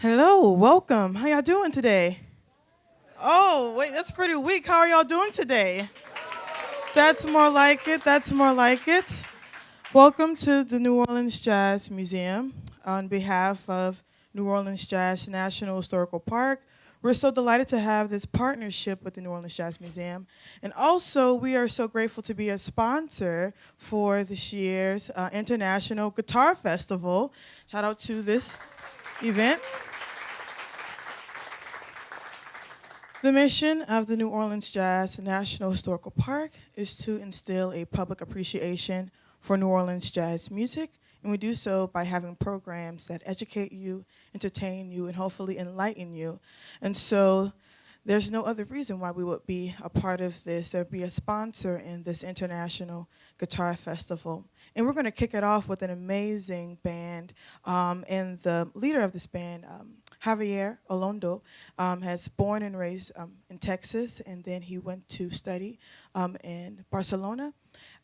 Hello, welcome. How y'all doing today? Oh, wait, that's pretty weak. How are y'all doing today? That's more like it. That's more like it. Welcome to the New Orleans Jazz Museum. On behalf of New Orleans Jazz National Historical Park, we're so delighted to have this partnership with the New Orleans Jazz Museum. And also, we are so grateful to be a sponsor for this year's International Guitar Festival. Shout out to this event. The mission of the New Orleans Jazz National Historical Park is to instill a public appreciation for New Orleans jazz music, and we do so by having programs that educate you, entertain you, and hopefully enlighten you. And so there's no other reason why we would be a part of this or be a sponsor in this International Guitar Festival. And we're going to kick it off with an amazing band, and the leader of this band, Javier Olondo, has born and raised in Texas, and then he went to study in Barcelona.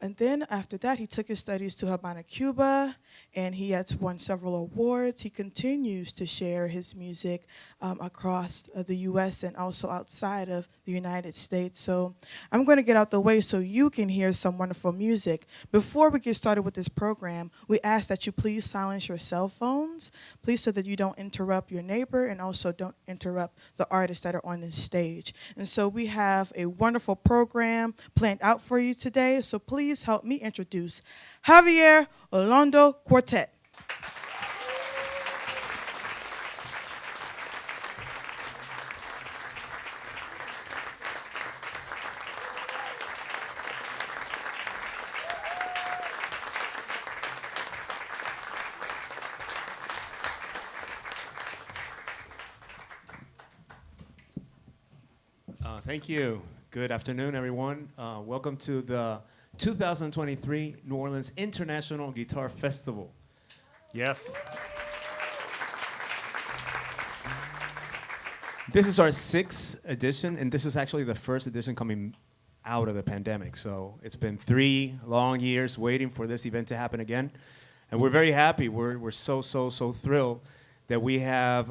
And then after that, he took his studies to Havana, Cuba, and he has won several awards. He continues to share his music across the U.S. and also outside of the United States. So I'm going to get out the way so you can hear some wonderful music. Before we get started with this program, we ask that you please silence your cell phones, please, so that you don't interrupt your neighbor and also don't interrupt the artists that are on this stage. And so we have a wonderful program planned out for you today, so please help me introduce Javier Olondo Quartet. Thank you. Good afternoon, everyone. Welcome to the 2023 New Orleans International Guitar Festival. Yes. This is our sixth edition, and this is actually the first edition coming out of the pandemic. So it's been 3 long years waiting for this event to happen again. And we're very happy. We're so thrilled that we have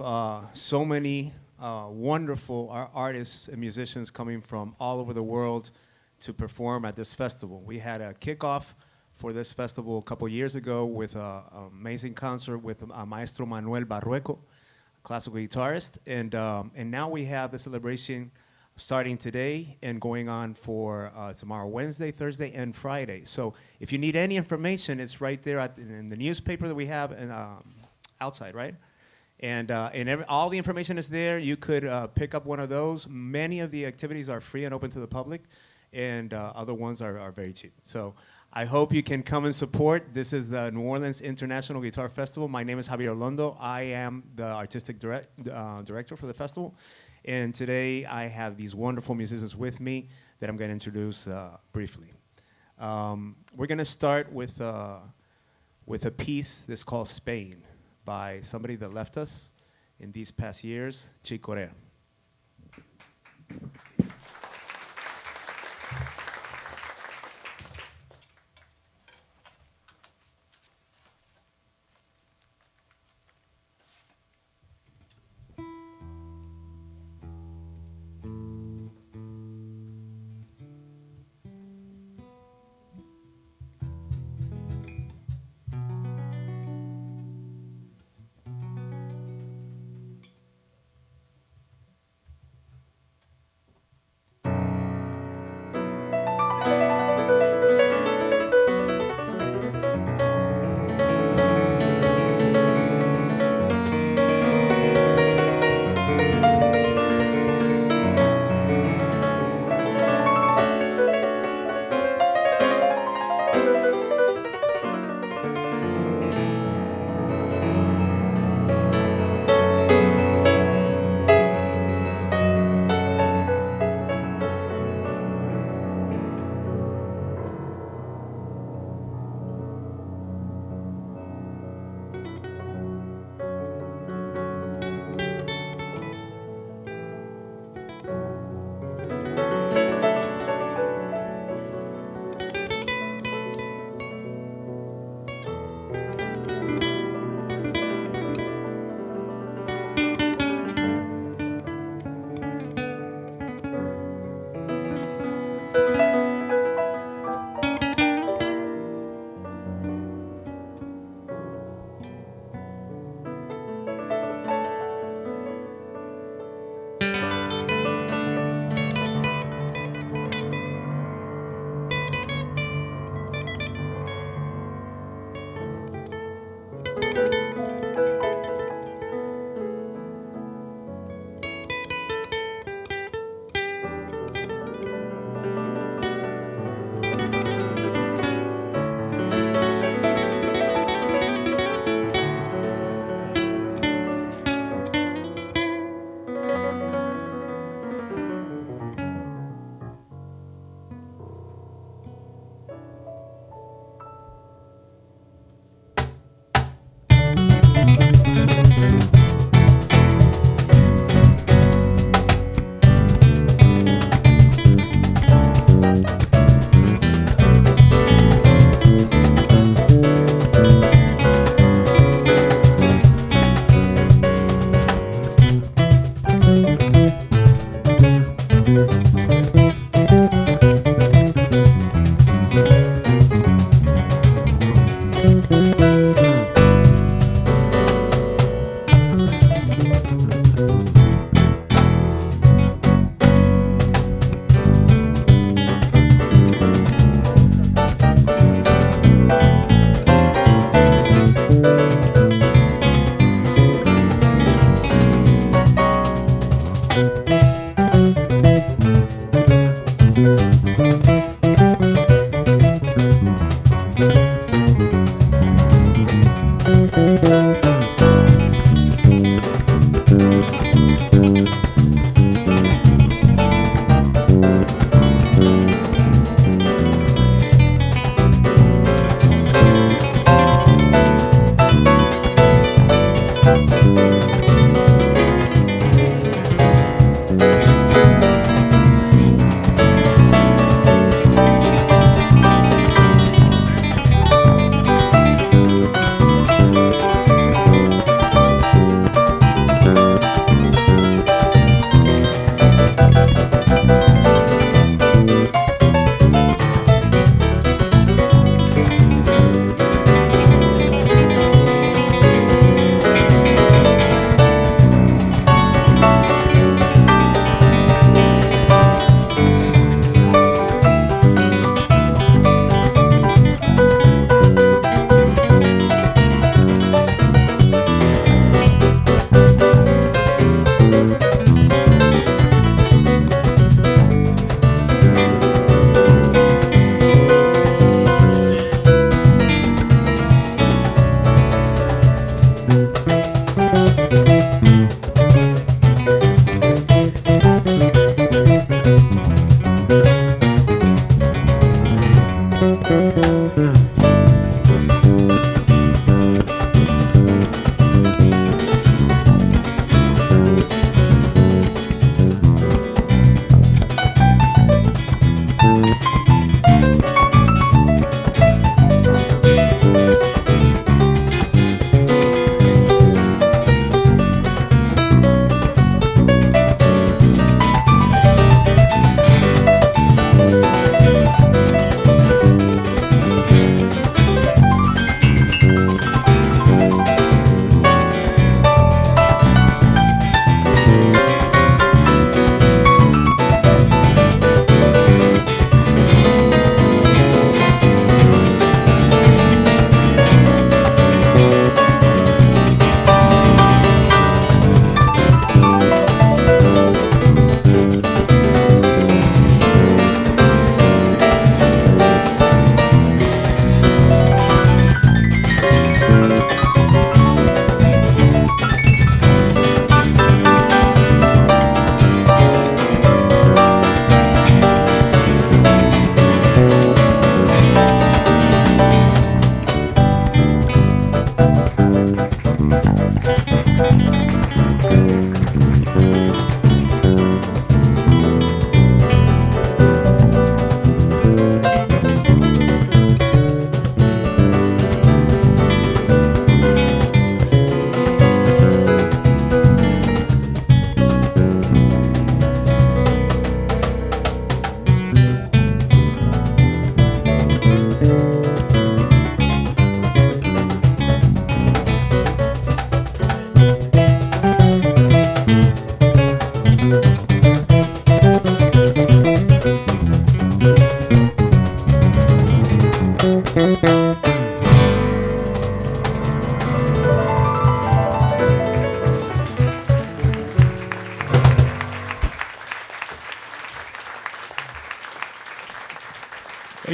so many wonderful artists and musicians coming from all over the world to perform at this festival. We had a kickoff for this festival a couple years ago with an amazing concert with Maestro Manuel Barrueco, classical guitarist, and now we have the celebration starting today and going on for tomorrow, Wednesday, Thursday, and Friday. So if you need any information, it's right there in the newspaper that we have and outside, right? And all the information is there. You could pick up one of those. Many of the activities are free and open to the public, and other ones are very cheap. So I hope you can come and support. This is the New Orleans International Guitar Festival. My name is Javier Olondo. I am the artistic director for the festival. And today I have these wonderful musicians with me that I'm going to introduce briefly. We're going to start with a piece that's called Spain, by somebody that left us in these past years, Chick Corea.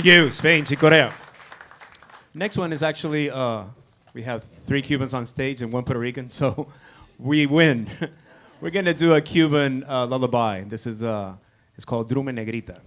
Thank you, Spain, Chicorea. Next one is actually, we have 3 Cubans on stage and 1 Puerto Rican, so we win. We're gonna do a Cuban lullaby. This is, it's called Drume Negrita.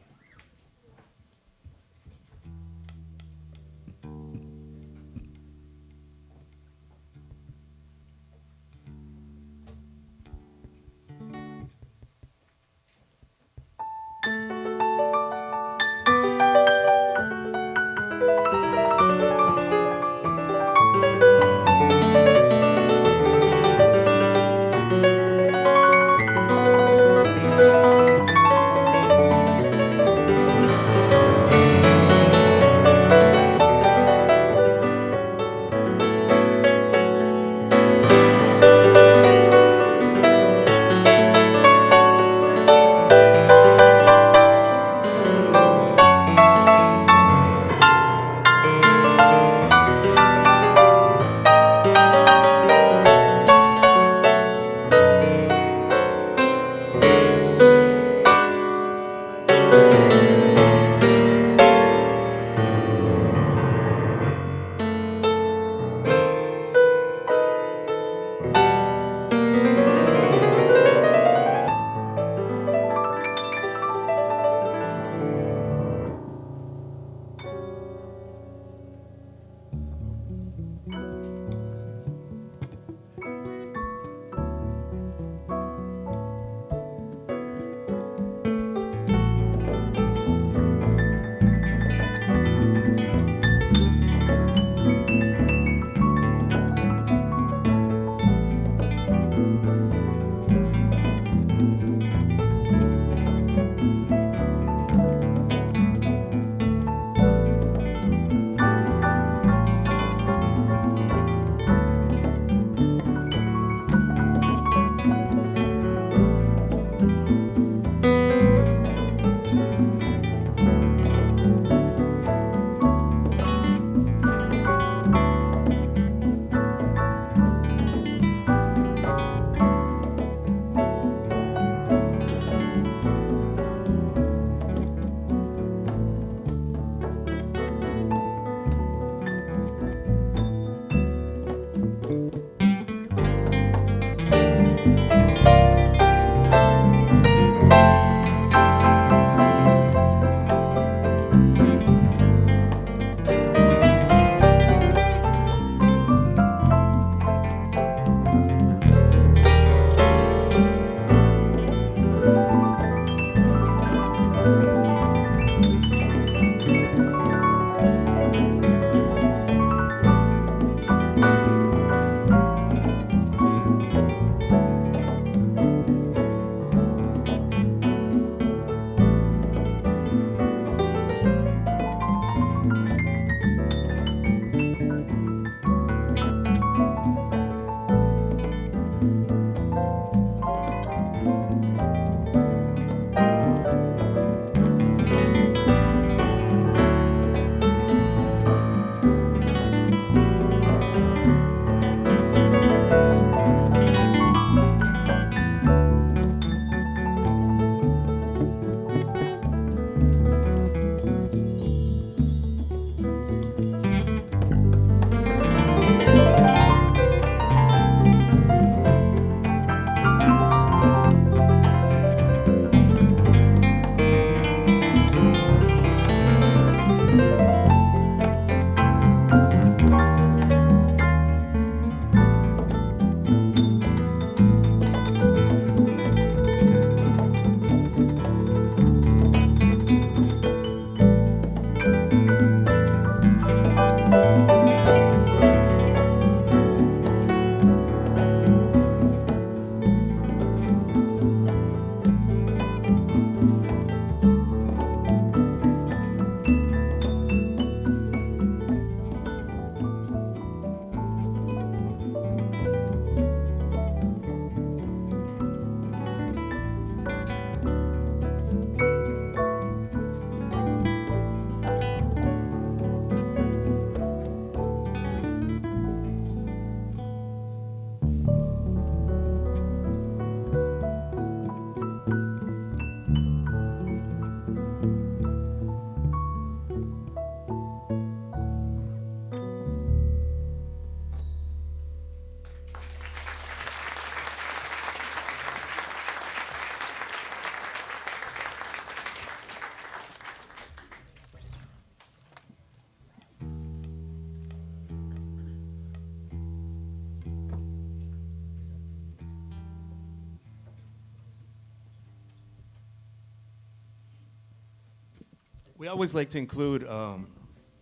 We always like to include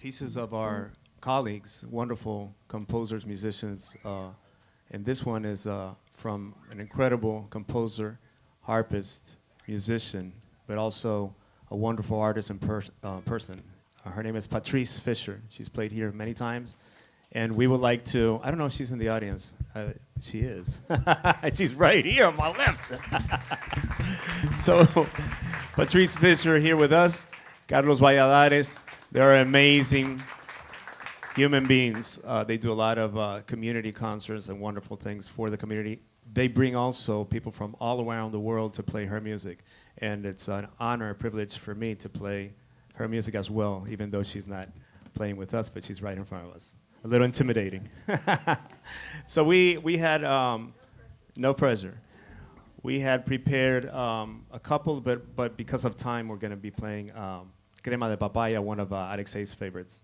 pieces of our colleagues, wonderful composers, musicians, and this one is from an incredible composer, harpist, musician, but also a wonderful artist and person. Her name is Patrice Fischer. She's played here many times, and we would like to, I don't know if she's in the audience. She is. She's right here on my left. So, Patrice Fischer here with us, Carlos Valladares. They're amazing human beings. They do a lot of community concerts and wonderful things for the community. They bring also people from all around the world to play her music. And it's an honor, a privilege for me to play her music as well, even though she's not playing with us, but she's right in front of us. A little intimidating. So we had, no pressure. We had prepared a couple, but because of time, we're going to be playing Crema de Papaya, one of Alexei's favorites.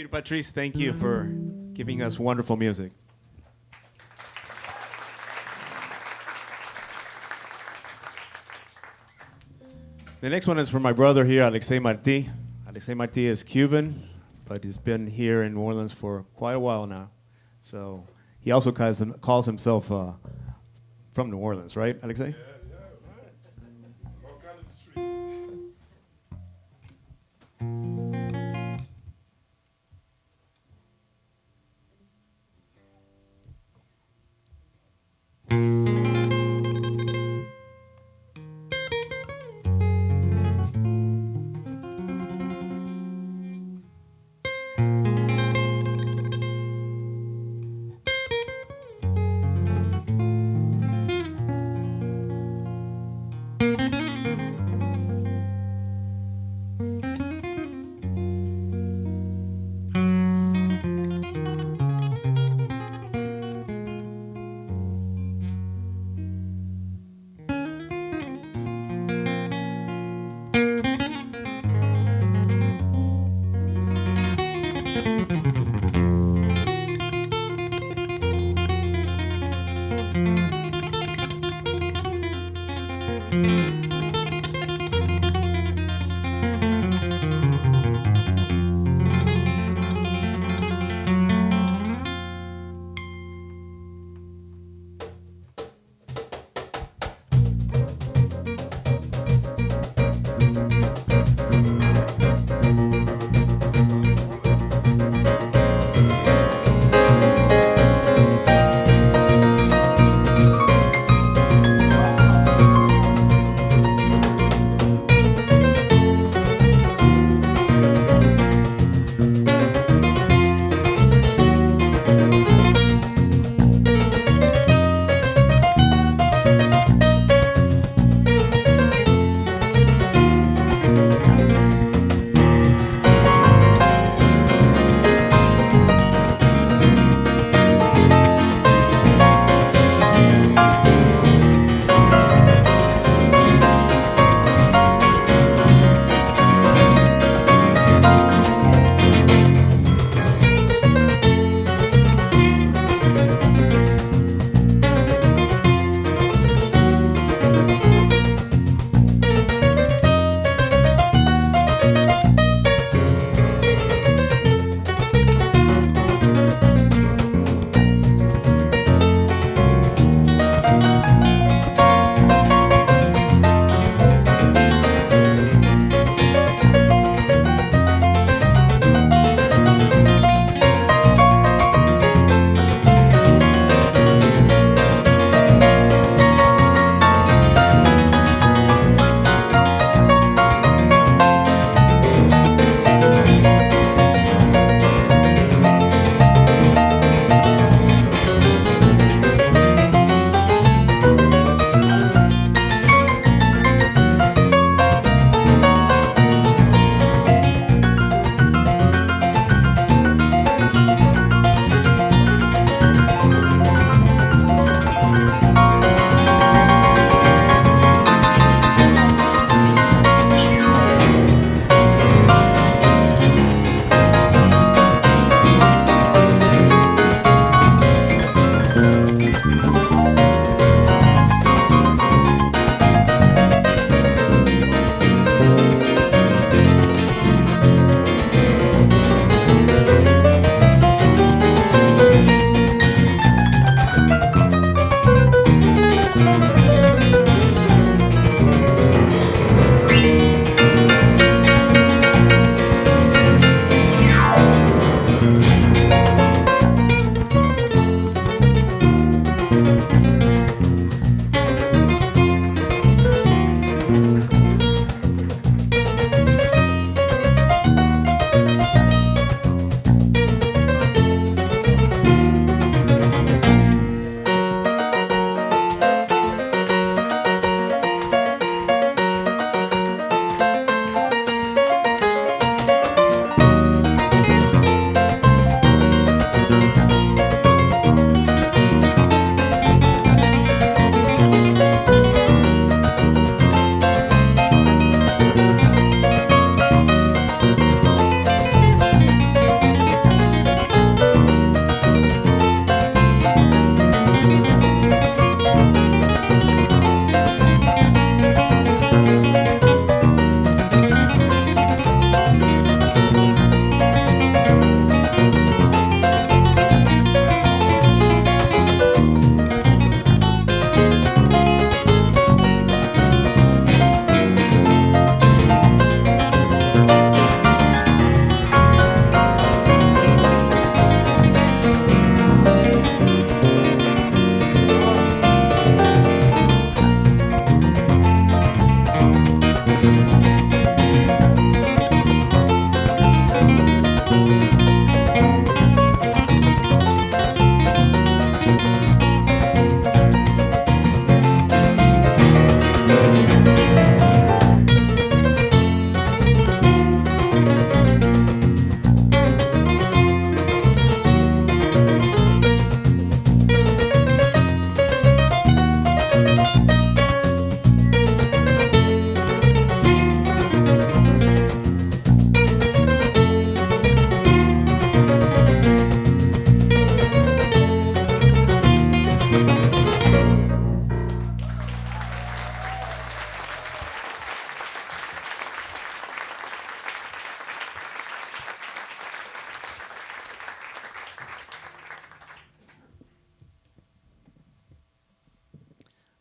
you, Patrice. Thank you for giving us wonderful music. The next one is from my brother here, Alexei Marti. Alexei Marti is Cuban, but he's been here in New Orleans for quite a while now. So he also calls himself from New Orleans, right, Alexei? Yeah, right. All kinds of street.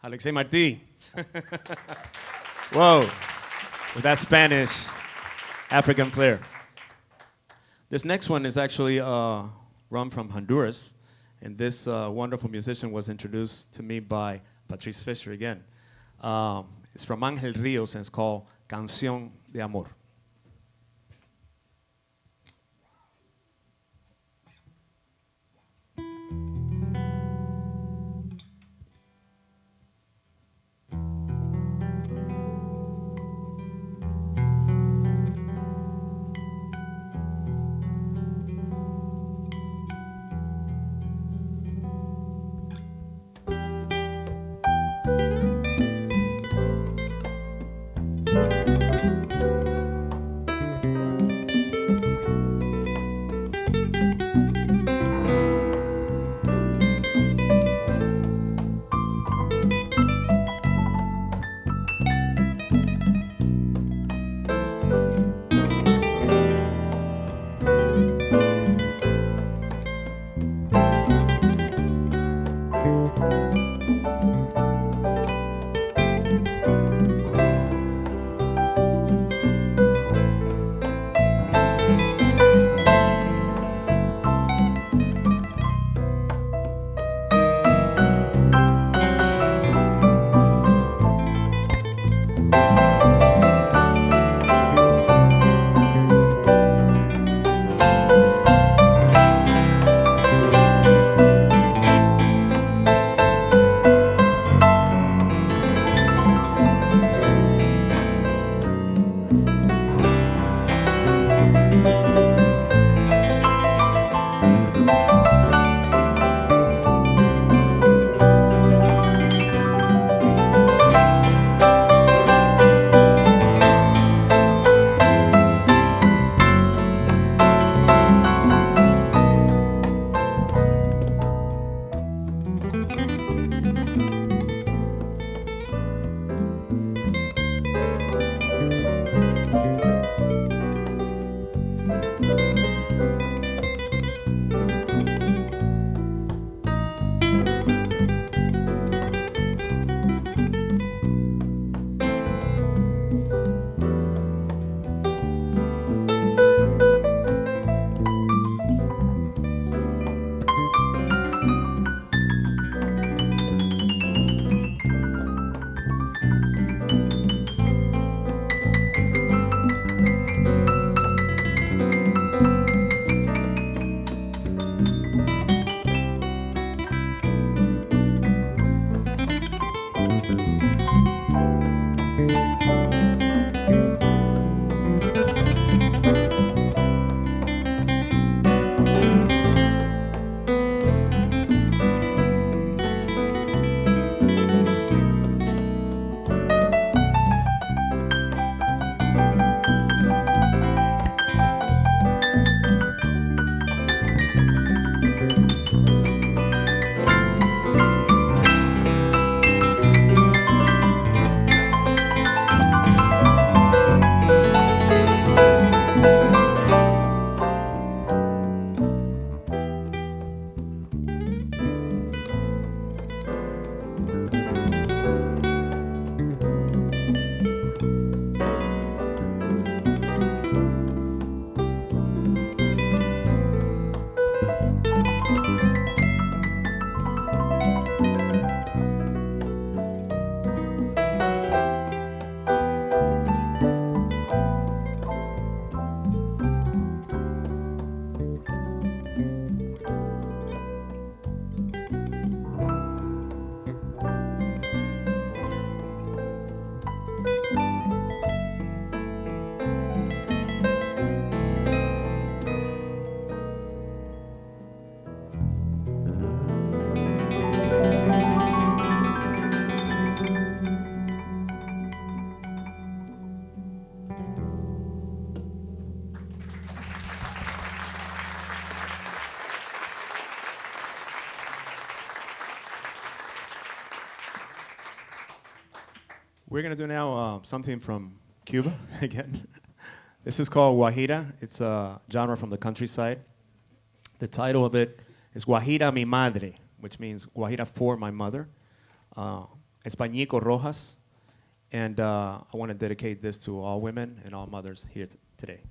Alexei Marti. Whoa, with that Spanish African flair. This next one is actually run from Honduras, and this wonderful musician was introduced to me by Patrice Fisher again. It's from Ángel Ríos, and it's called Canción de Amor. We're going to do now something from Cuba again. This is called Guajira. It's a genre from the countryside. The title of it is Guajira mi madre, which means Guajira for my mother. Españico Rojas. And I want to dedicate this to all women and all mothers here today.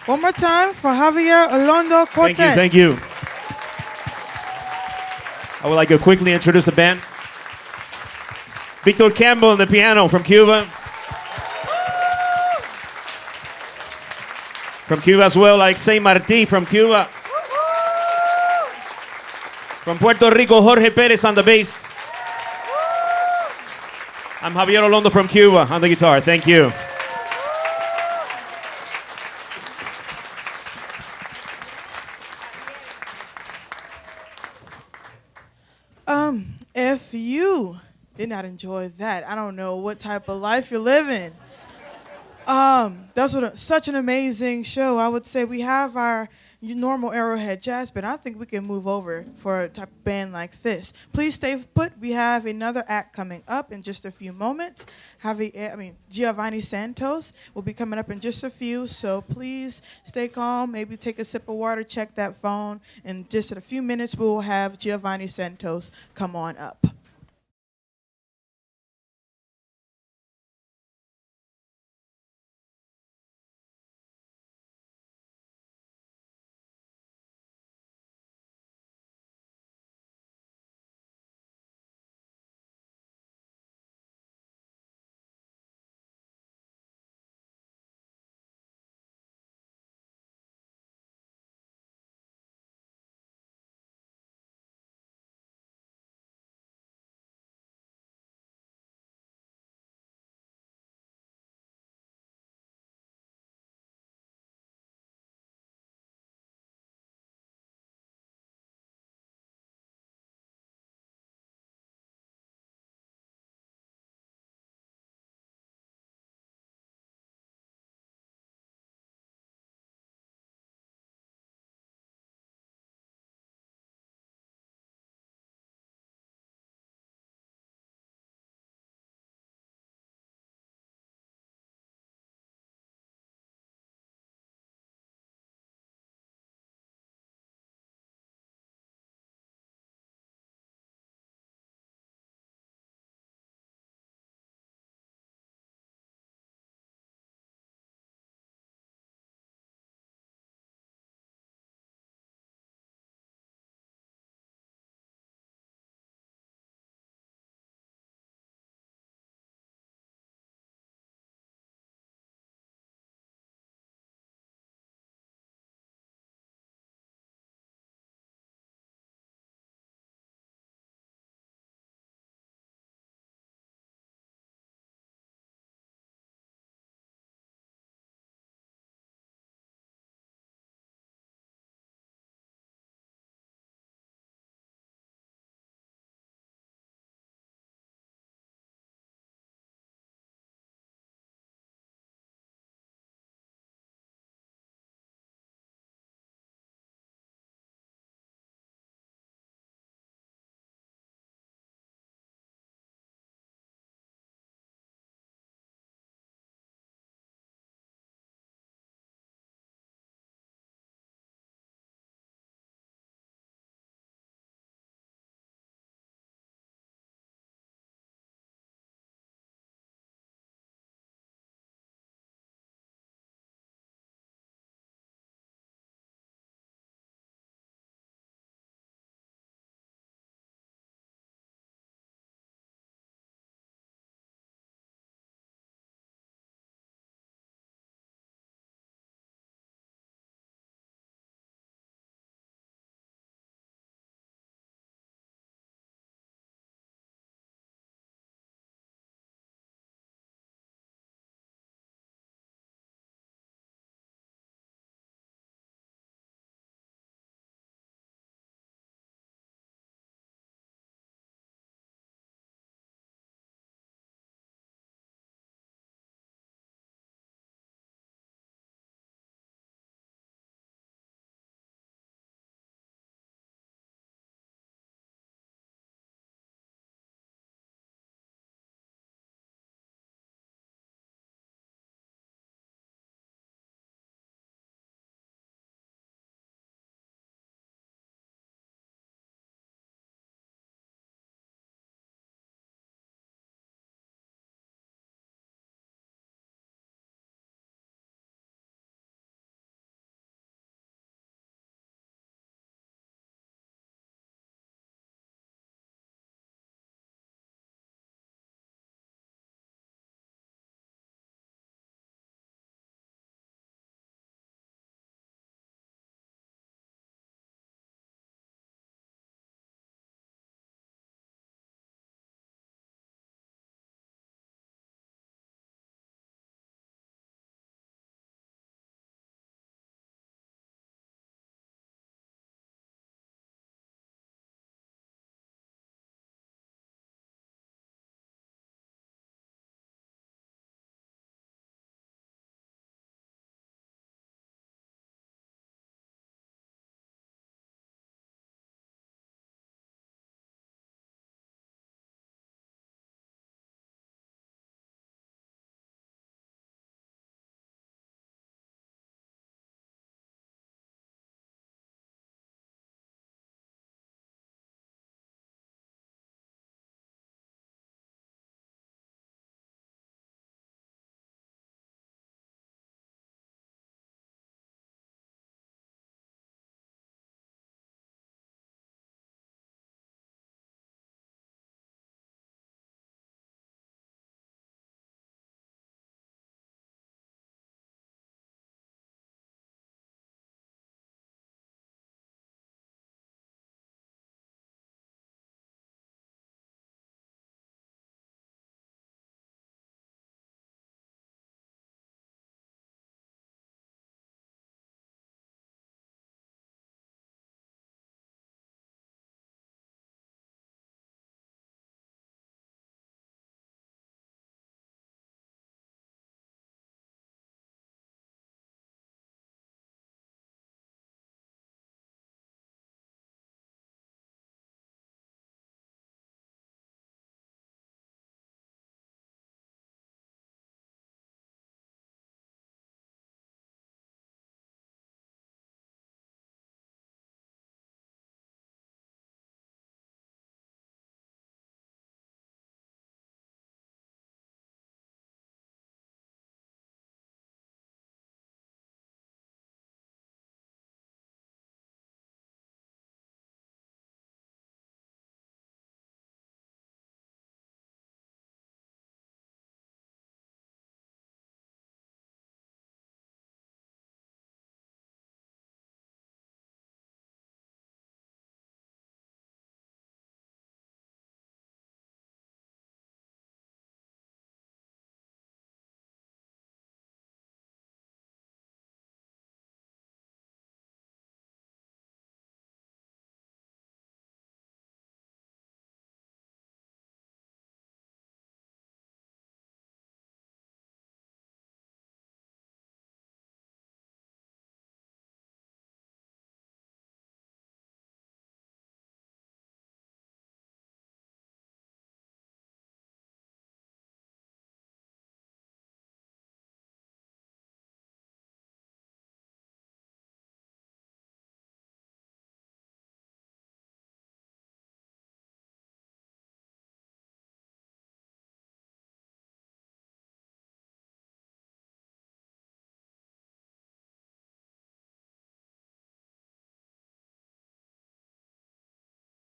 One more time for Javier Olondo Quartet. Thank you, thank you. I would like to quickly introduce the band. Victor Campbell on the piano from Cuba. From Cuba as well, Alexei Martí from Cuba. From Puerto Rico, Jorge Perez on the bass. I'm Javier Olondo from Cuba on the guitar. Thank you. If you did not enjoy that, I don't know what type of life you're living. That's such an amazing show. I would say we have our normal Arrowhead Jazz Band. I think we can move over for a type of band like this. Please stay put. We have another act coming up in just a few moments. Giovanni Santos will be coming up in just a few, so please stay calm, maybe take a sip of water, check that phone. In just a few minutes, we will have Giovanni Santos come on up.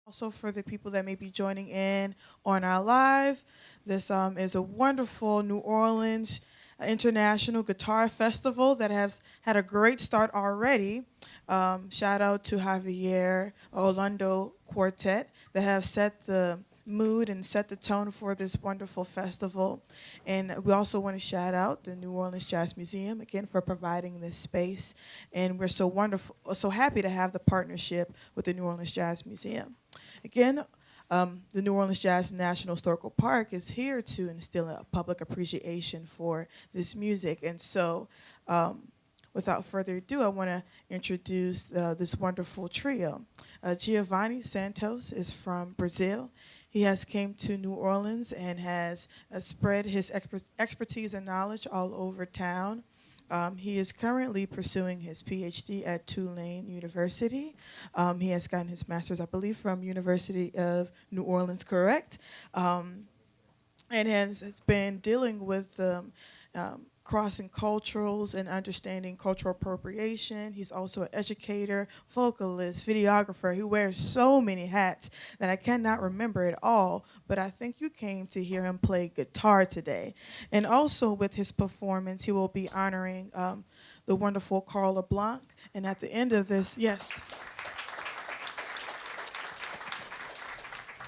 Also, for the people that may be joining in on our live, this is a wonderful New Orleans International Guitar Festival that has had a great start already. Shout out to Javier Olondo Quartet that have set the mood and set the tone for this wonderful festival. And we also want to shout out the New Orleans Jazz Museum again for providing this space. And we're so happy to have the partnership with the New Orleans Jazz Museum. Again, the New Orleans Jazz National Historical Park is here to instill a public appreciation for this music. And so, without further ado, I want to introduce this wonderful trio. Geovane Santos is from Brazil. He has came to New Orleans and has spread his expertise and knowledge all over town. He is currently pursuing his PhD at Tulane University. He has gotten his master's, I believe, from University of New Orleans, correct? And has been dealing with crossing cultures and understanding cultural appropriation. He's also an educator, vocalist, videographer. He wears so many hats that I cannot remember it all, but I think you came to hear him play guitar today. And also with his performance, he will be honoring the wonderful Karl LeBlanc. And at the end of this, yes.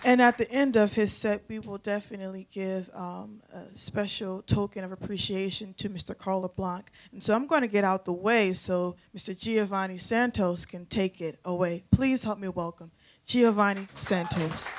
And at the end of his set, we will definitely give a special token of appreciation to Mr. Karl LeBlanc. And so I'm going to get out the way so Mr. Geovane Santos can take it away. Please help me welcome Geovane Santos.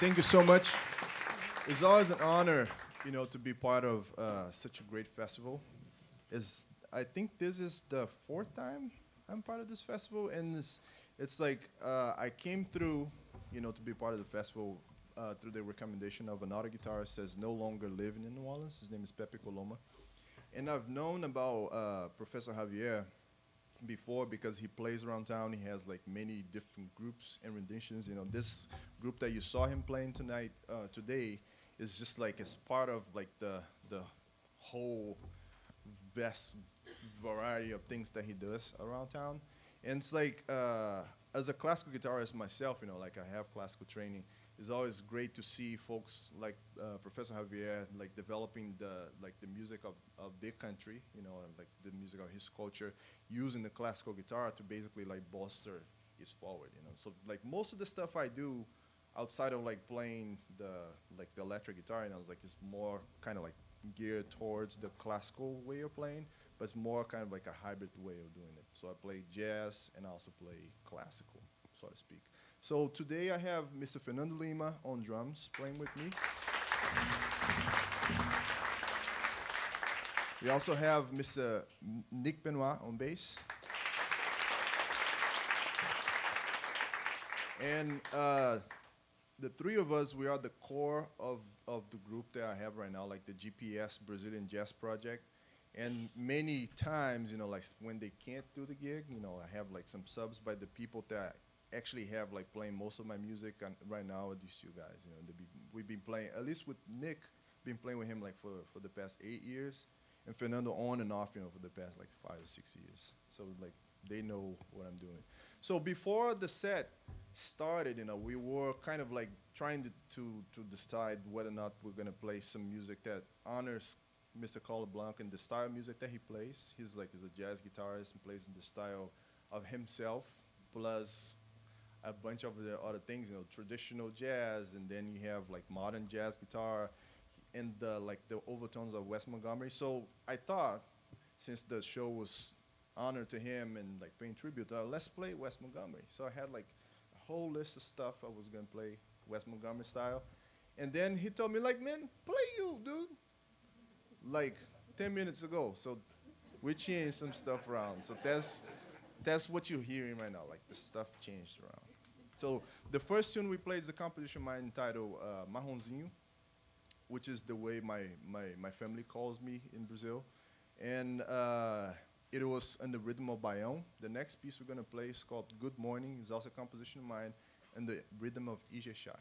Thank you so much. It's always an honor, to be part of such a great festival. I think this is the fourth time I'm part of this festival, and it's like I came through, to be part of the festival through the recommendation of another guitarist that's no longer living in New Orleans. His name is Pepe Coloma. And I've known about Professor Javier before because he plays around town. He has like many different groups and renditions. This group that you saw him playing today is just like as part of like the whole vast variety of things that he does around town. And it's like as a classical guitarist myself, like I have classical training. It's always great to see folks like Professor Javier like developing the music of their country, and like the music of his culture, using the classical guitar to basically like bolster his forward. So like most of the stuff I do outside of like playing the electric guitar, it's like it's more kind of like geared towards the classical way of playing, but it's more kind of like a hybrid way of doing it. So I play jazz and I also play classical, so to speak. So today I have Mr. Fernando Lima on drums playing with me. We also have Mr. Nick Benoit on bass. And the three of us, we are the core of the group that I have right now, like the GPS Brazilian Jazz Project. And many times, like when they can't do the gig, I have like some subs by the people that actually have like playing most of my music right now are these two guys. We've been playing, at least with Nick, been playing with him like for the past 8 years, and Fernando on and off, for the past like 5 or 6 years. So like they know what I'm doing. So before the set started, we were kind of like trying to decide whether or not we're gonna play some music that honors Mr. Karl LeBlanc and the style of music that he plays. He's a jazz guitarist and plays in the style of himself, plus a bunch of the other things, traditional jazz, and then you have like modern jazz guitar, and the overtones of Wes Montgomery. So I thought, since the show was honored to him and like paying tribute, let's play Wes Montgomery. So I had like a whole list of stuff I was gonna play Wes Montgomery style, and then he told me like, man, play you, dude, like 10 minutes ago. So we changed some stuff around. So that's what you're hearing right now, like the stuff changed around. So the first tune we played is a composition of mine entitled Marronzinho, which is the way my family calls me in Brazil. And it was in the rhythm of Baião. The next piece we're gonna play is called Good Morning. It's also a composition of mine in the rhythm of Ijexá.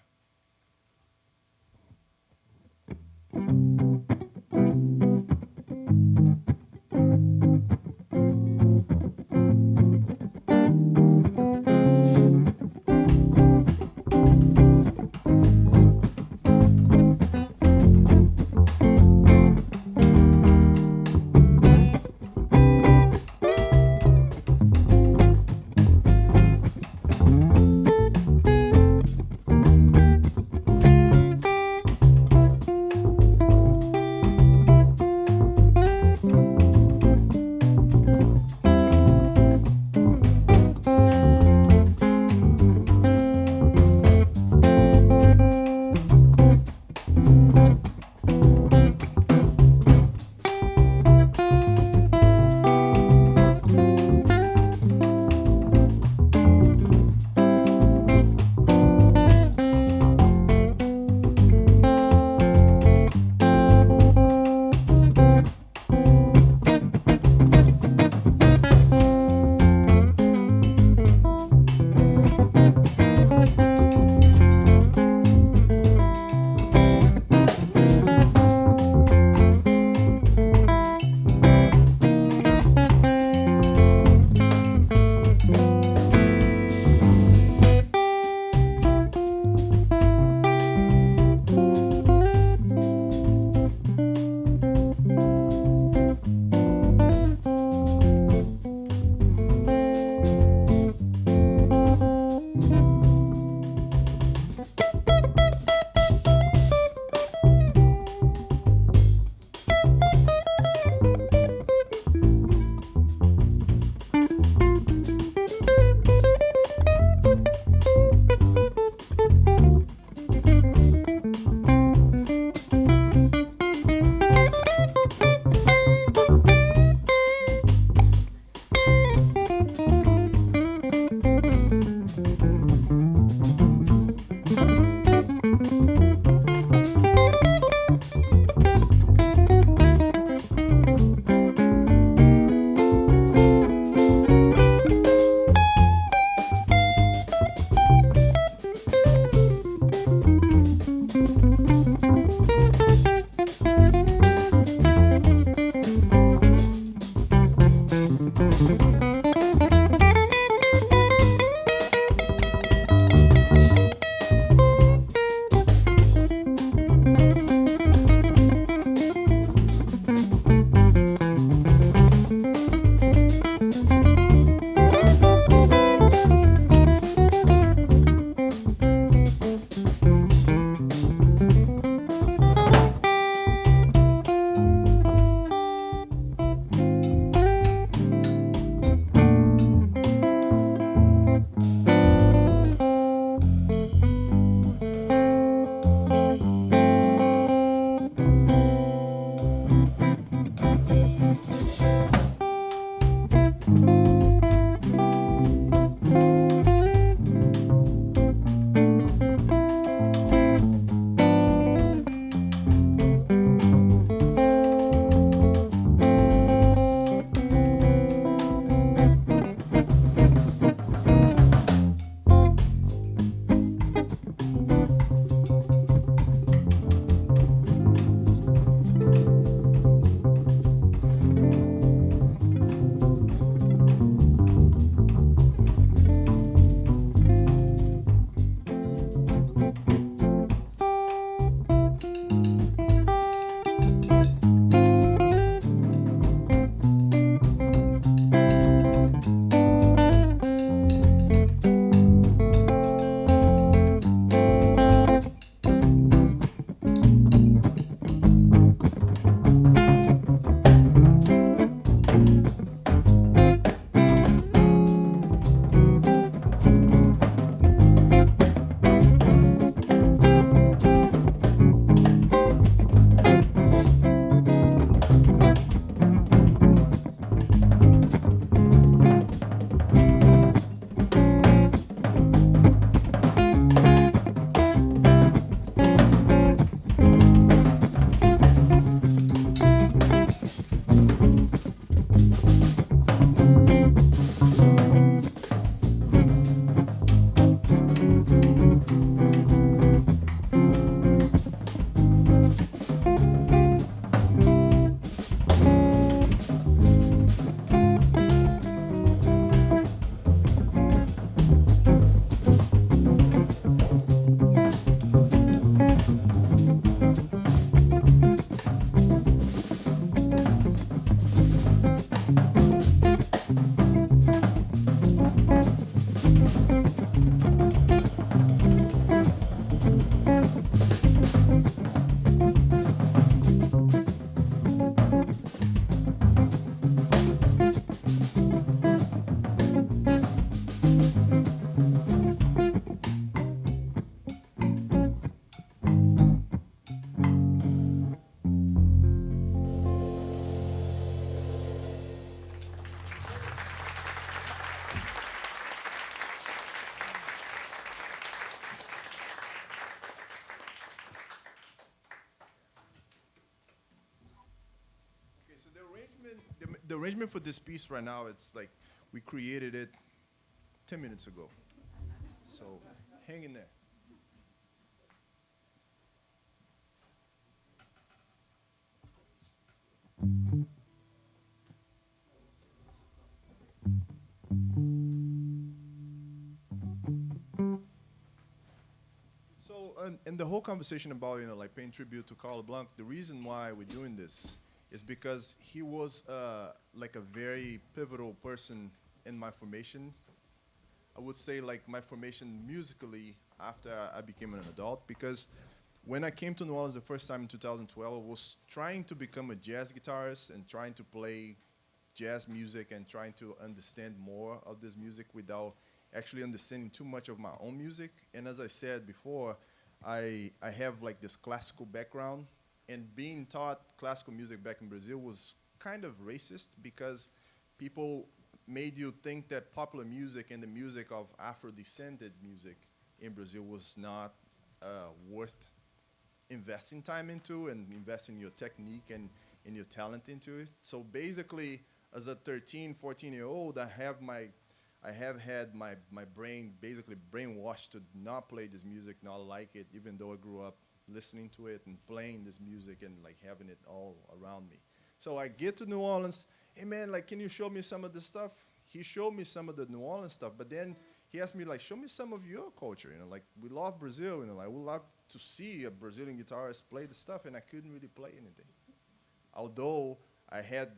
The arrangement for this piece right now, it's like we created it 10 minutes ago. So hang in there. So, and the whole conversation about, like paying tribute to Karl LeBlanc, the reason why we're doing this is because he was like a very pivotal person in my formation. I would say like my formation musically after I became an adult, because when I came to New Orleans the first time in 2012, I was trying to become a jazz guitarist and trying to play jazz music and trying to understand more of this music without actually understanding too much of my own music. And as I said before, I have like this classical background, and being taught classical music back in Brazil was kind of racist, because people made you think that popular music and the music of Afro-descended music in Brazil was not worth investing time into and investing your technique and your talent into it. So basically, as a 13, 14-year-old, I have had my brain basically brainwashed to not play this music, not like it, even though I grew up listening to it and playing this music and like having it all around me. So I get to New Orleans, hey man, like, can you show me some of this stuff? He showed me some of the New Orleans stuff, but then he asked me, like, show me some of your culture, like, we love Brazil, like, we love to see a Brazilian guitarist play the stuff, and I couldn't really play anything. Although I had,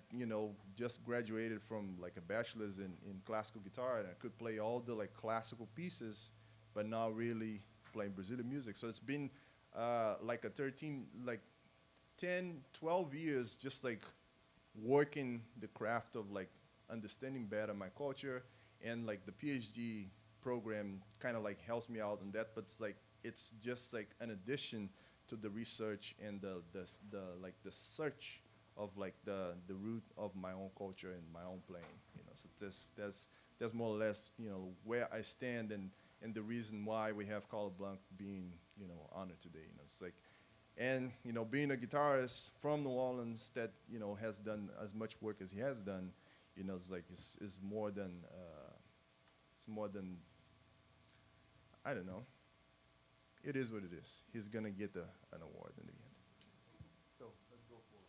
just graduated from like a bachelor's in classical guitar, and I could play all the like classical pieces, but not really playing Brazilian music. So it's been like 10, 12 years just like working the craft of like understanding better my culture, and like the PhD program kind of like helps me out in that, but it's just like an addition to the research and the search of like the root of my own culture and my own playing, So that's more or less, where I stand, and the reason why we have Karl LeBlanc being, honored today. It's like, and being a guitarist from New Orleans that has done as much work as he has done, it's like it's more than I don't know. It is what it is. He's gonna get an award in the end. So let's go forward.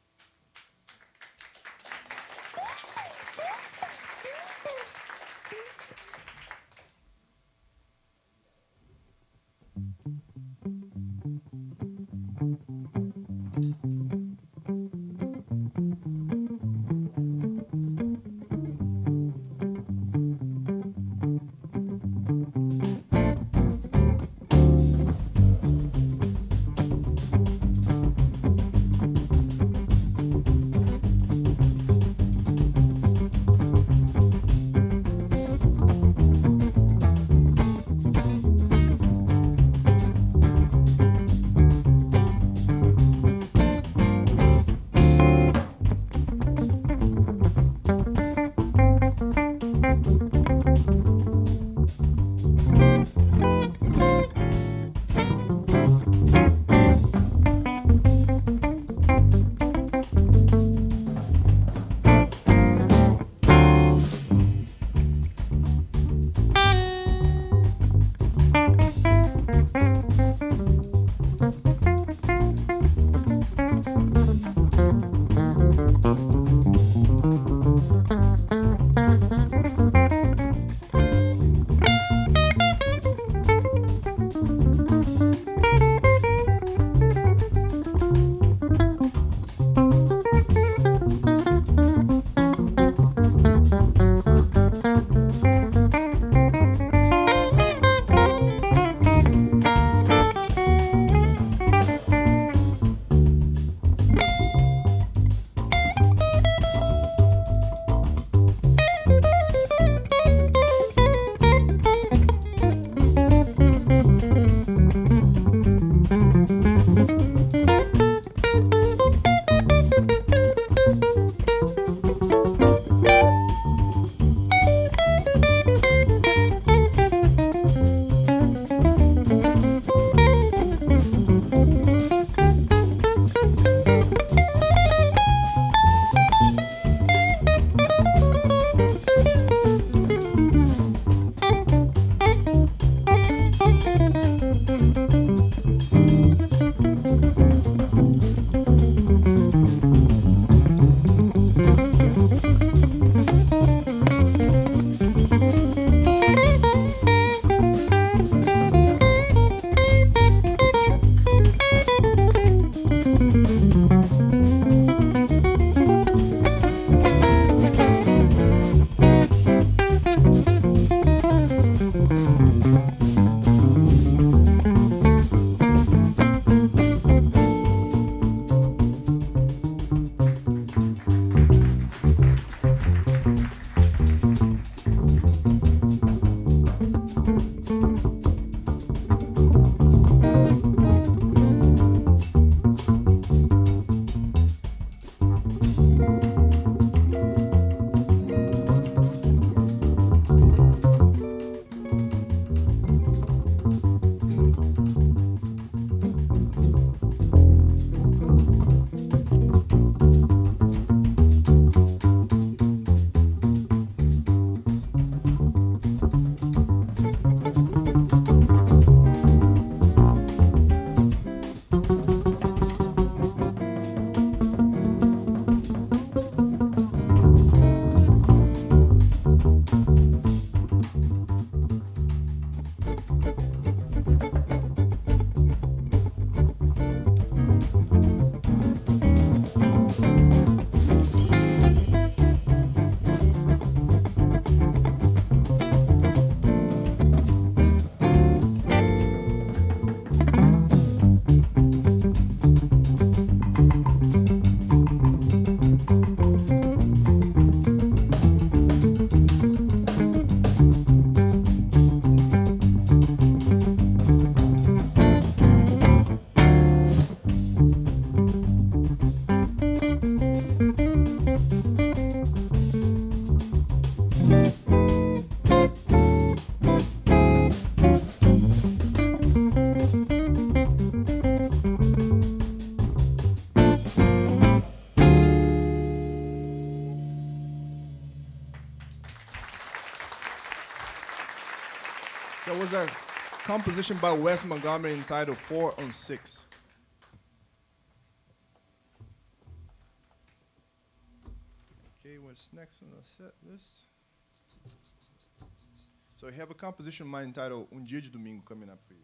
There was a composition by Wes Montgomery entitled 4 on 6. Okay, what's next on the set list? So I have a composition of mine entitled Dia de Domingo coming up for you.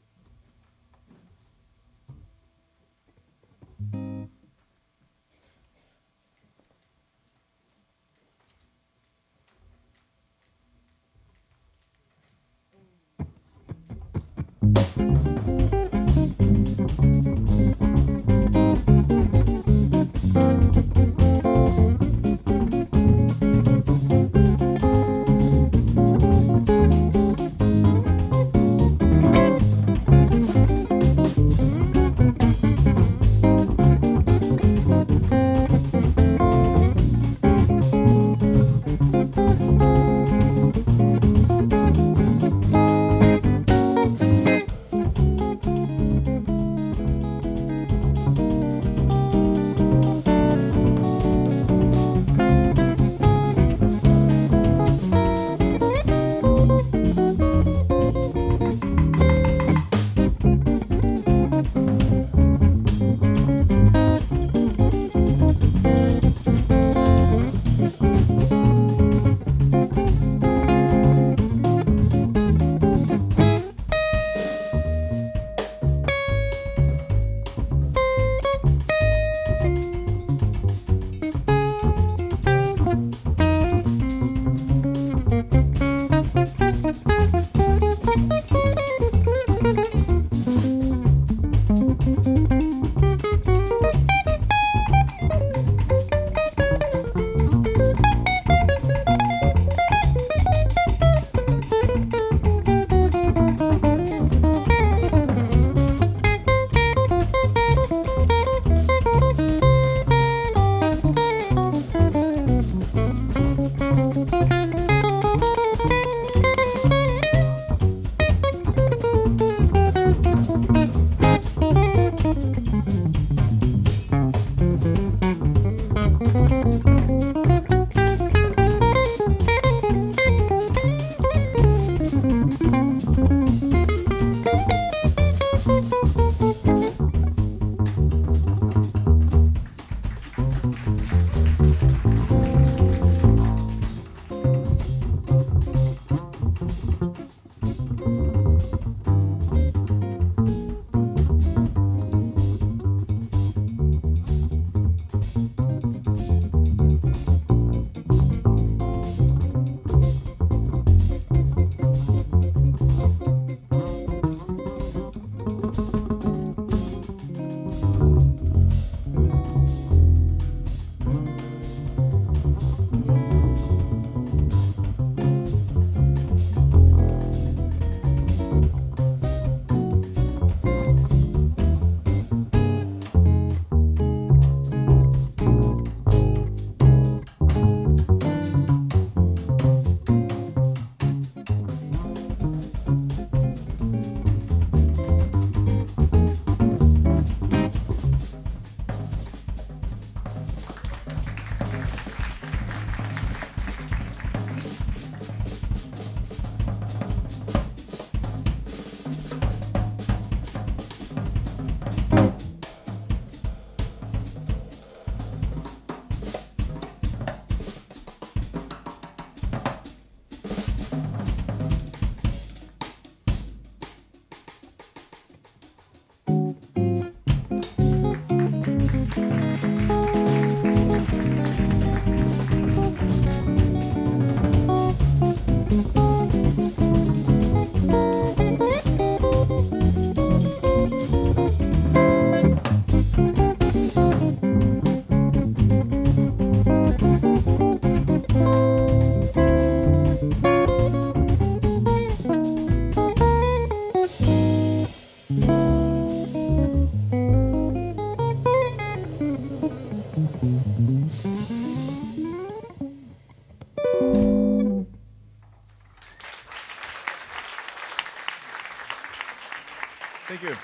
Thank you.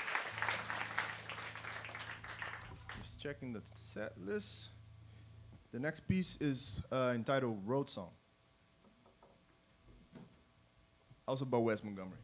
Just checking the set list. The next piece is entitled Road Song, also by Wes Montgomery.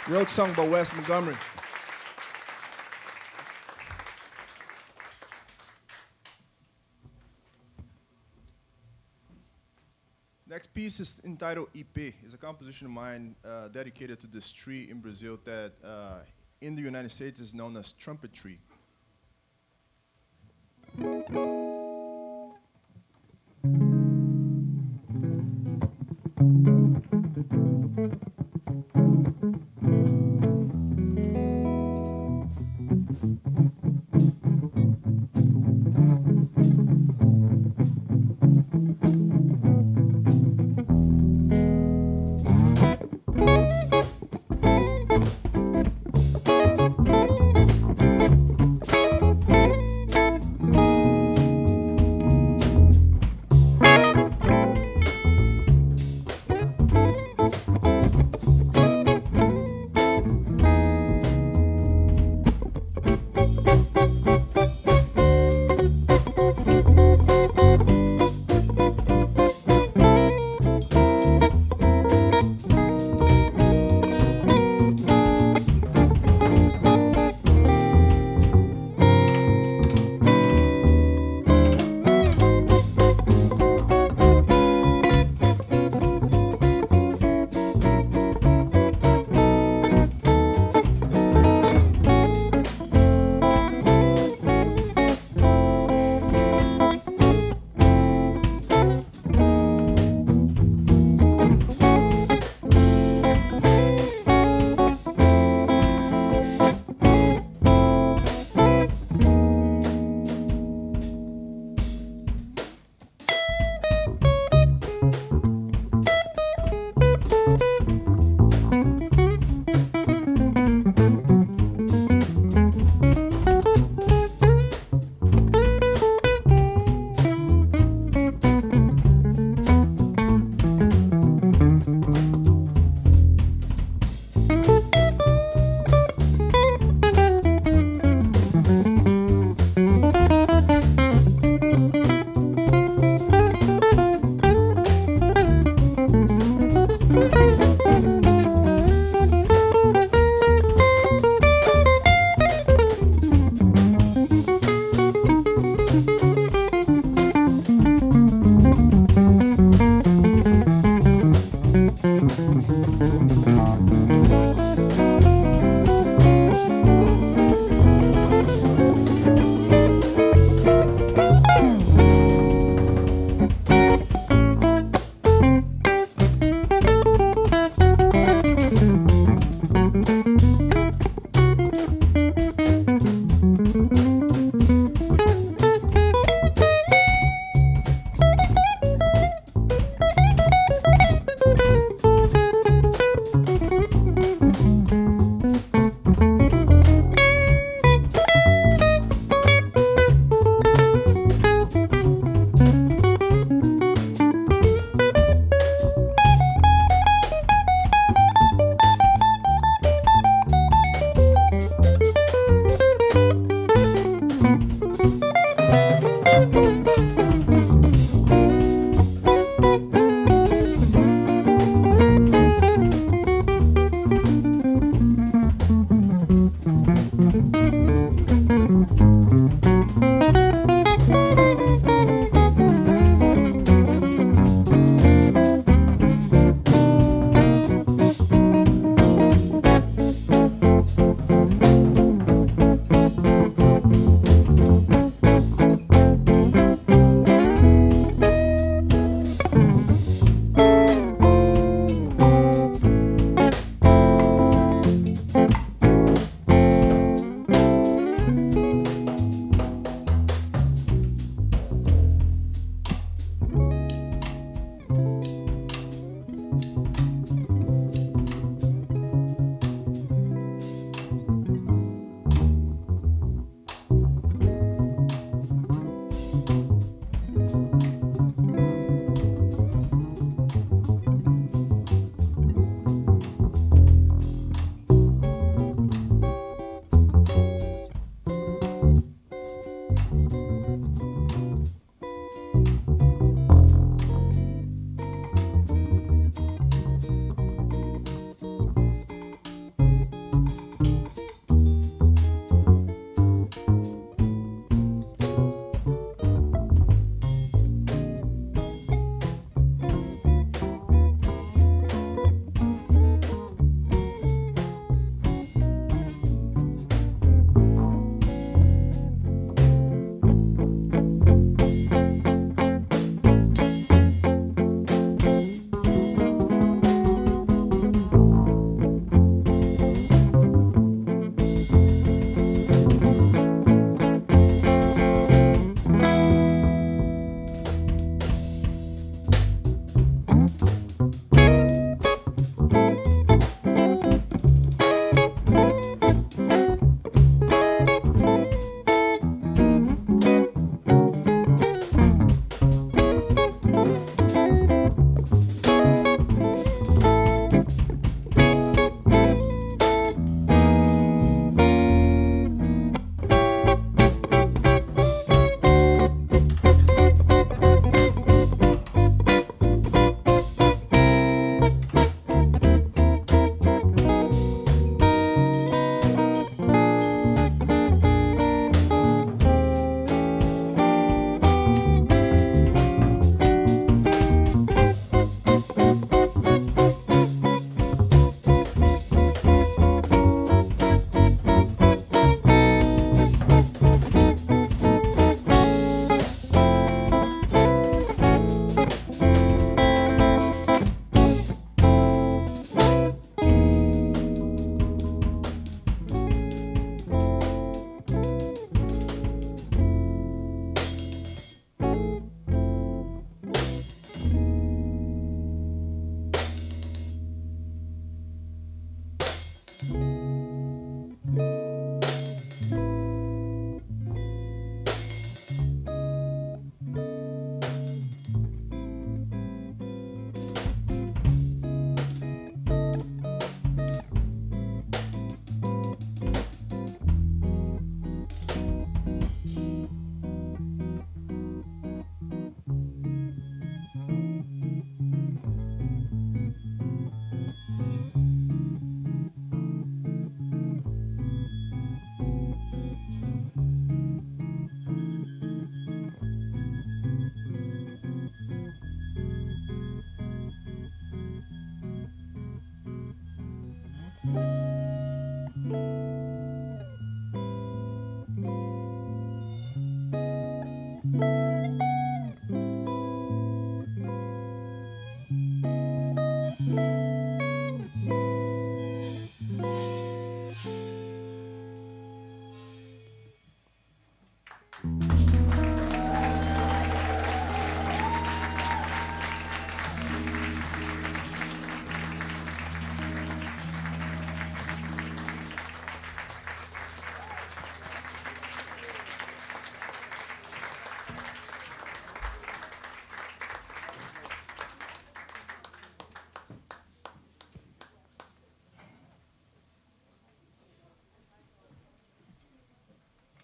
Wrote song by Wes Montgomery. Next piece is entitled EP. It's a composition of mine dedicated to this tree in Brazil that in the United States is known as trumpet tree.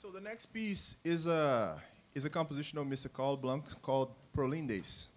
So the next piece is a composition of Mr. Karl LeBlanc called Prolindes.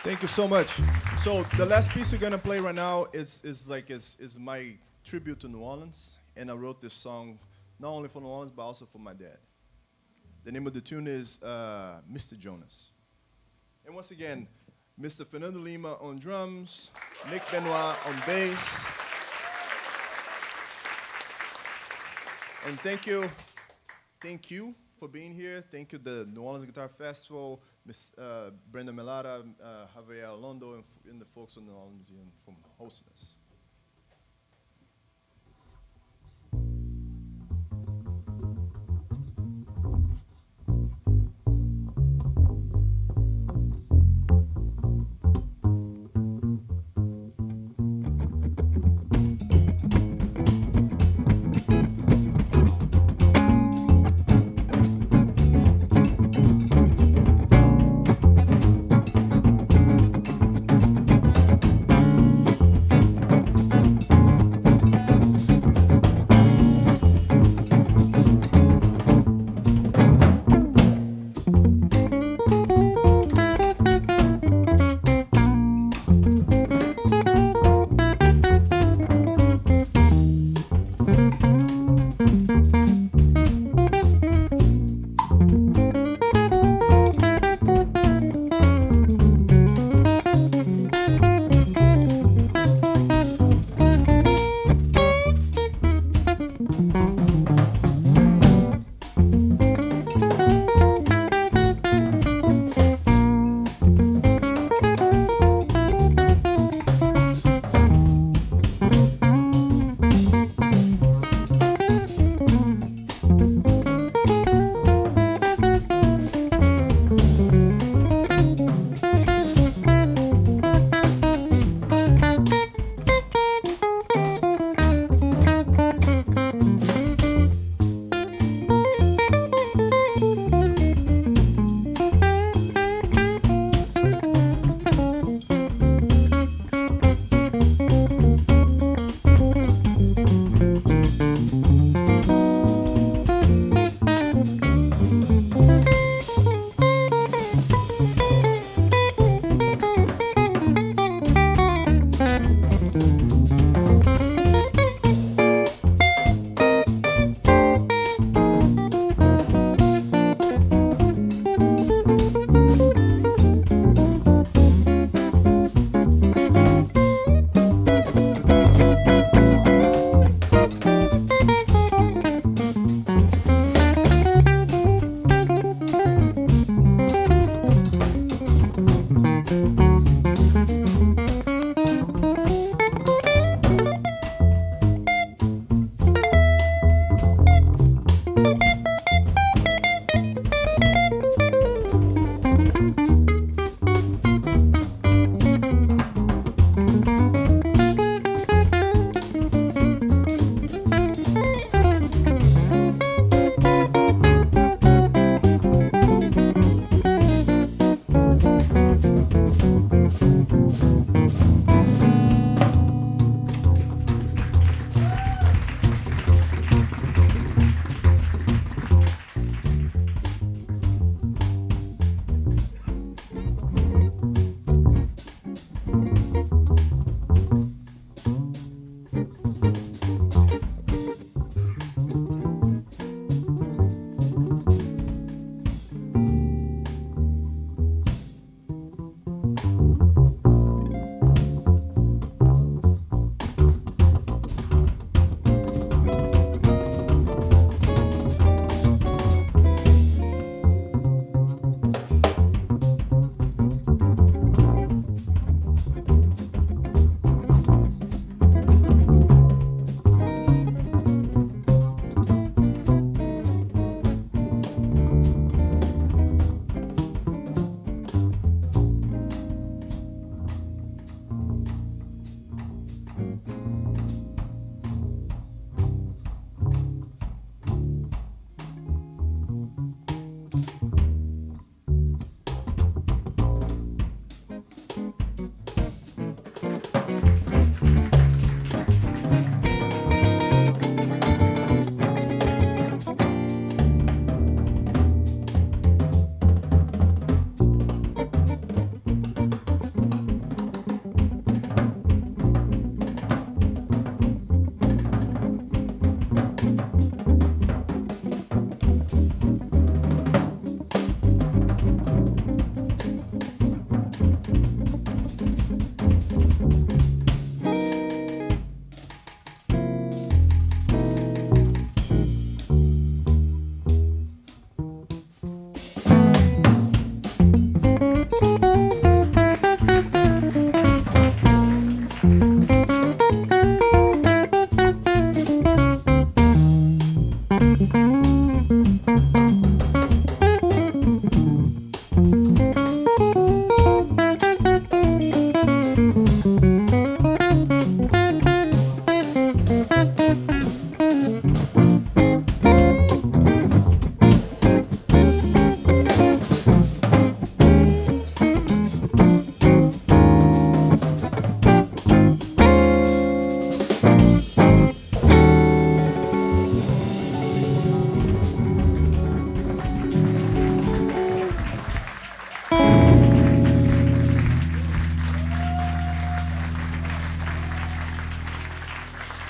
Thank you so much. So the last piece we're gonna play right now is my tribute to New Orleans, and I wrote this song not only for New Orleans but also for my dad. The name of the tune is Mr. Jonas. And once again, Mr. Fernando Lima on drums, Nick Benoit on bass. And thank you for being here. Thank you, the New Orleans Guitar Festival, Miss Brenda Melada, Javier Olondo, and the folks from the New Orleans Museum for hosting us.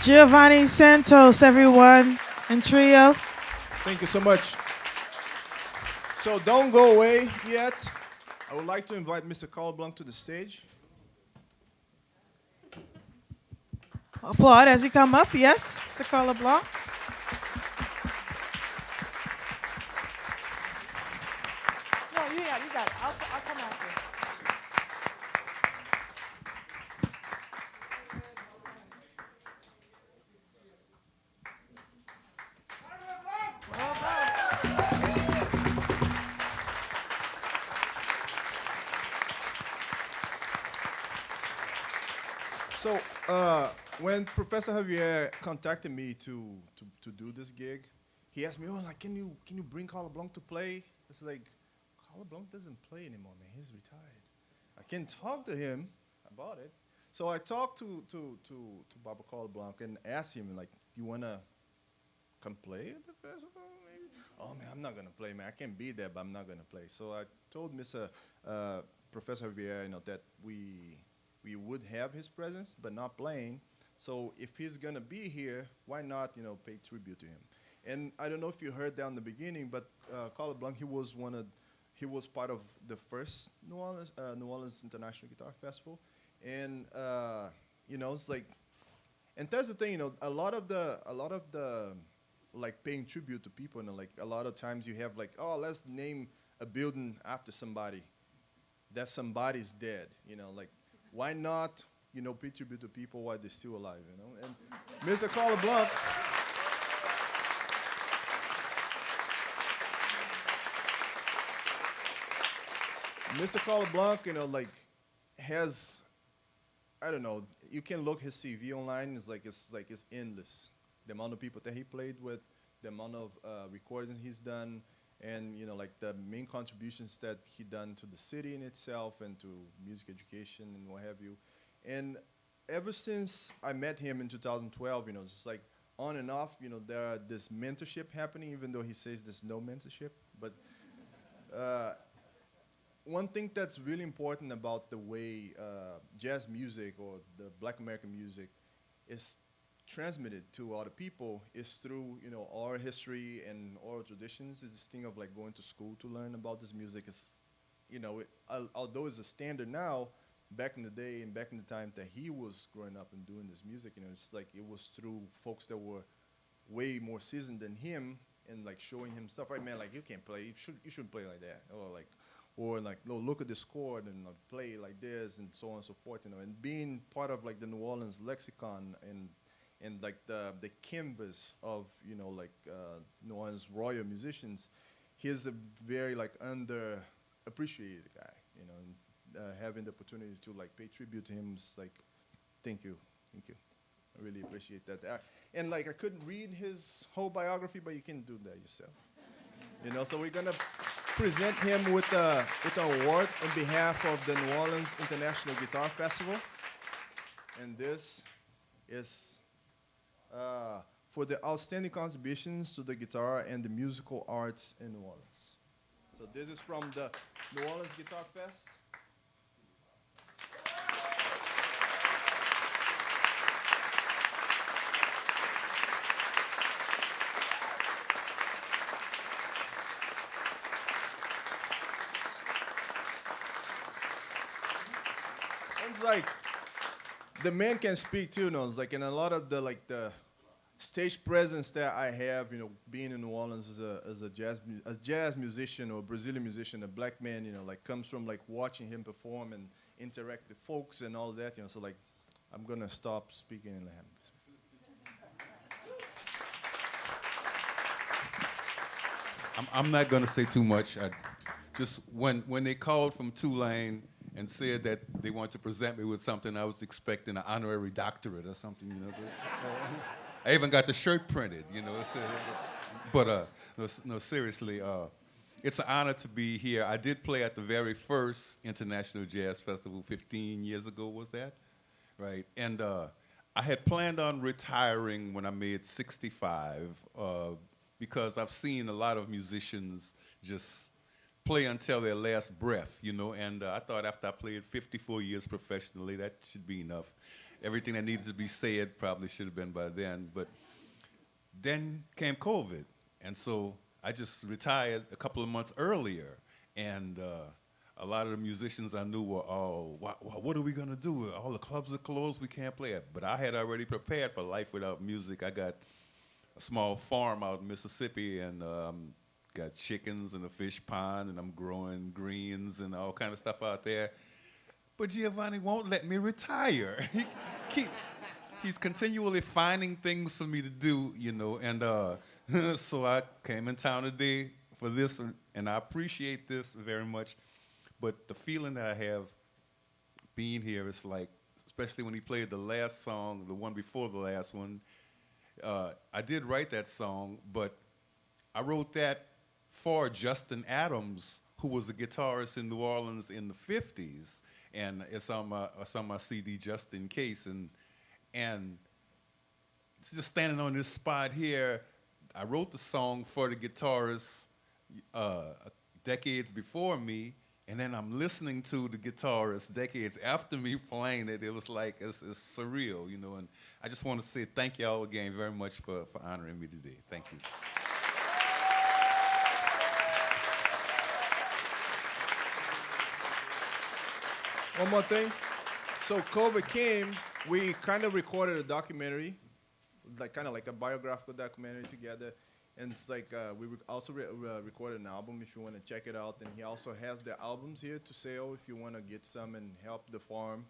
Giovanni Santos, everyone, and trio. Thank you so much. So don't go away yet. I would like to invite Mr. Karl LeBlanc to the stage. Applaud as he come up, yes, Mr. Karl LeBlanc. No, you got it. I'll come after. So when Professor Javier contacted me to do this gig, he asked me, "Oh, like, can you bring Karl LeBlanc to play?" It's like, Karl LeBlanc doesn't play anymore, man. He's retired. I can talk to him about it. So I talked to Baba Karl LeBlanc and asked him, like, "You wanna come play at the festival, maybe?" "Oh man, I'm not gonna play, man. I can be there, but I'm not gonna play." So I told Mr. Professor Javier, that we would have his presence, but not playing. So if he's gonna be here, why not, pay tribute to him? And I don't know if you heard that in the beginning, but Karl LeBlanc, he was part of the first New Orleans International Guitar Festival, and it's like, and that's the thing, a lot of the like paying tribute to people, like a lot of times you have like, oh, let's name a building after somebody. That somebody's dead, like. Why not, pay tribute to people while they're still alive, And Mr. Karl LeBlanc, Mr. Karl LeBlanc, like, has, I don't know, you can look his CV online. It's endless. The amount of people that he played with, the amount of recordings he's done, and like the main contributions that he done to the city in itself and to music education and what have you. And ever since I met him in 2012, it's like on and off, there are this mentorship happening, even though he says there's no mentorship. But one thing that's really important about the way jazz music or the Black American music is transmitted to other people is through our history and oral traditions. It's this thing of like going to school to learn about this music. Is although it's a standard now, back in the day and back in the time that he was growing up and doing this music, it's like it was through folks that were way more seasoned than him and like showing him stuff. Right, man, like you can't play. You shouldn't play like that, or like no, look at this chord and play like this and so on and so forth. And being part of like the New Orleans lexicon and like the canvas of New Orleans royal musicians, he's a very like underappreciated guy, and having the opportunity to like pay tribute to him is like, thank you. I really appreciate that. And like I couldn't read his whole biography, but you can do that yourself. So we're gonna present him with an award on behalf of the New Orleans International Guitar Festival, and this is. For the outstanding contributions to the guitar and the musical arts in New Orleans. So this is from the New Orleans Guitar Fest. It's like, the man can speak too, It's like, and a lot of the stage presence that I have, being in New Orleans as a jazz musician or Brazilian musician, a black man, like comes from like watching him perform and interact with folks and all that, So like, I'm gonna stop speaking and let him. I'm not gonna say too much. Just when they called from Tulane and said that they wanted to present me with something, I was expecting an honorary doctorate or something, I even got the shirt printed, But no, seriously, it's an honor to be here. I did play at the very first International Jazz Festival 15 years ago, was that? Right, and I had planned on retiring when I made 65 because I've seen a lot of musicians just play until their last breath, and I thought after I played 54 years professionally, that should be enough. everything that needed to be said probably should have been by then. But then came COVID, and so I just retired a couple of months earlier, and a lot of the musicians I knew were, oh, what are we gonna do? All the clubs are closed, we can't play it. But I had already prepared for life without music. I got a small farm out in Mississippi, and got chickens and a fish pond, and I'm growing greens and all kind of stuff out there. But Giovanni won't let me retire. He's continually finding things for me to do, you know, and so I came in town today for this, and I appreciate this very much. But the feeling that I have being here is like, especially when he played the last song, the one before the last one, I did write that song, but I wrote that for Justin Adams, who was a guitarist in New Orleans in the 50s, and it's on my CD just in case. And just standing on this spot here, I wrote the song for the guitarist decades before me, and then I'm listening to the guitarist decades after me playing it. It was like, it's surreal, you know, and I just want to say thank y'all again very much for honoring me today. Thank you. One more thing. So COVID came, we kind of recorded a documentary, like kind of like a biographical documentary together. And it's like we also recorded an album if you want to check it out. And he also has the albums here to sell if you want to get some and help the farm.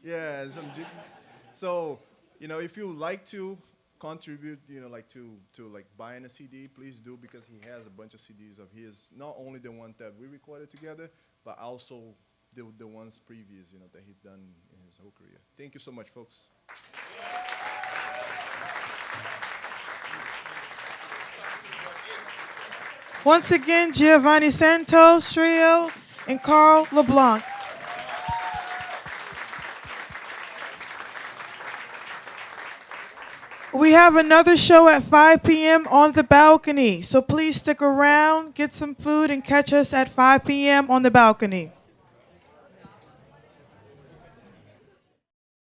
Yeah, so, you know, if you like to contribute, you know, like to like buying a CD, please do, because he has a bunch of CDs of his, not only the one that we recorded together, but also the ones previous, you know, that he's done in his whole career. Thank you so much, folks. Once again, Giovanni Santos Trio and Karl LeBlanc. We have another show at 5 p.m. on the balcony, so please stick around, get some food, and catch us at 5 p.m. on the balcony.